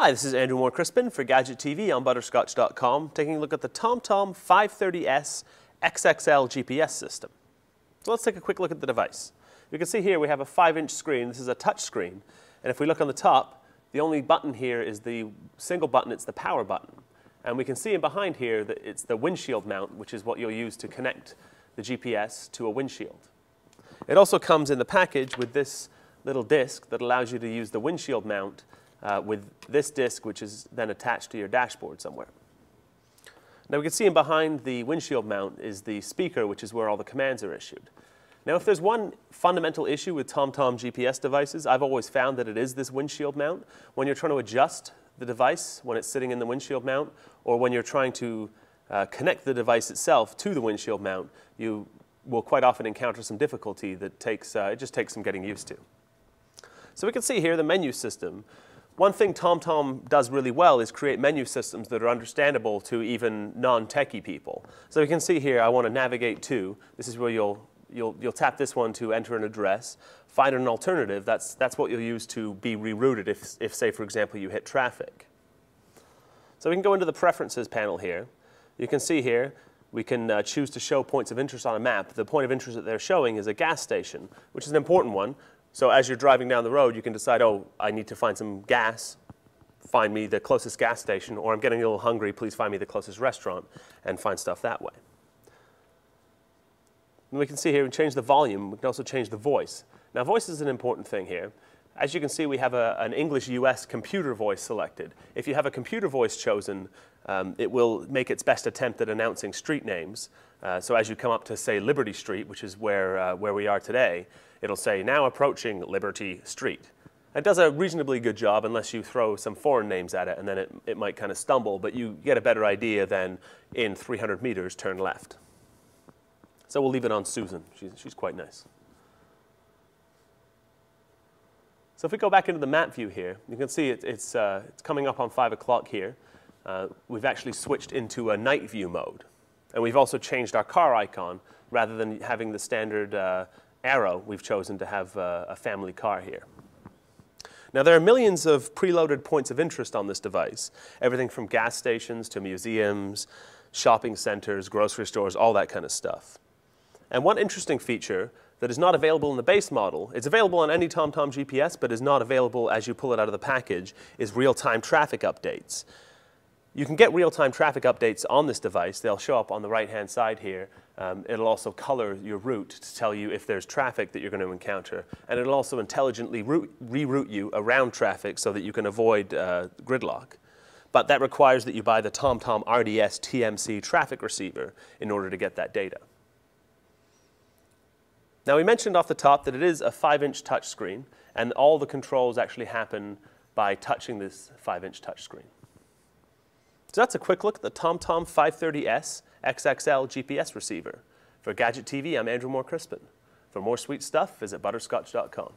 Hi, this is Andrew Moore-Crispin for Gadget TV on Butterscotch.com, taking a look at the TomTom 530S XXL GPS system. So let's take a quick look at the device. You can see here we have a 5-inch screen. This is a touch screen. And if we look on the top, the only button here is the single button. It's the power button. And we can see in behind here that it's the windshield mount, which is what you'll use to connect the GPS to a windshield. It also comes in the package with this little disc that allows you to use the windshield mount with this disc, which is then attached to your dashboard somewhere. Now we can see in behind the windshield mount is the speaker, which is where all the commands are issued. Now if there's one fundamental issue with TomTom GPS devices, I've always found that it is this windshield mount. When you're trying to adjust the device when it's sitting in the windshield mount, or when you're trying to connect the device itself to the windshield mount, you will quite often encounter some difficulty that it just takes some getting used to. So we can see here the menu system. One thing TomTom does really well is create menu systems that are understandable to even non-techie people. So you can see here I want to navigate to. This is where you'll tap this one to enter an address. Find an alternative. That's what you'll use to be rerouted if say, for example, you hit traffic. So we can go into the Preferences panel here. You can see here we can choose to show points of interest on a map. The point of interest that they're showing is a gas station, which is an important one. So as you're driving down the road, you can decide, oh, I need to find some gas, find me the closest gas station, or I'm getting a little hungry, please find me the closest restaurant, and find stuff that way. And we can see here, we can change the volume. We can also change the voice. Now, voice is an important thing here. As you can see, we have an English US computer voice selected. If you have a computer voice chosen, it will make its best attempt at announcing street names. So as you come up to, say, Liberty Street, which is where we are today, it'll say, now approaching Liberty Street. It does a reasonably good job unless you throw some foreign names at it, and then it might kind of stumble, but you get a better idea than in 300 meters, turn left. So we'll leave it on Susan. She's quite nice. So if we go back into the map view here, you can see it's coming up on 5 o'clock here. We've actually switched into a night view mode. And we've also changed our car icon. Rather than having the standard arrow, we've chosen to have a family car here. Now there are millions of preloaded points of interest on this device. Everything from gas stations to museums, shopping centers, grocery stores, all that kind of stuff. And one interesting feature that is not available in the base model, it's available on any TomTom GPS, but is not available as you pull it out of the package, is real-time traffic updates. You can get real-time traffic updates on this device. They'll show up on the right-hand side here. It'll also color your route to tell you if there's traffic that you're going to encounter. And it'll also intelligently reroute you around traffic so that you can avoid gridlock. But that requires that you buy the TomTom RDS TMC traffic receiver in order to get that data. Now we mentioned off the top that it is a 5-inch touchscreen, and all the controls actually happen by touching this 5-inch touchscreen. So that's a quick look at the TomTom 530S XXL GPS receiver. For Gadget TV, I'm Andrew Moore-Crispin. For more sweet stuff, visit Butterscotch.com.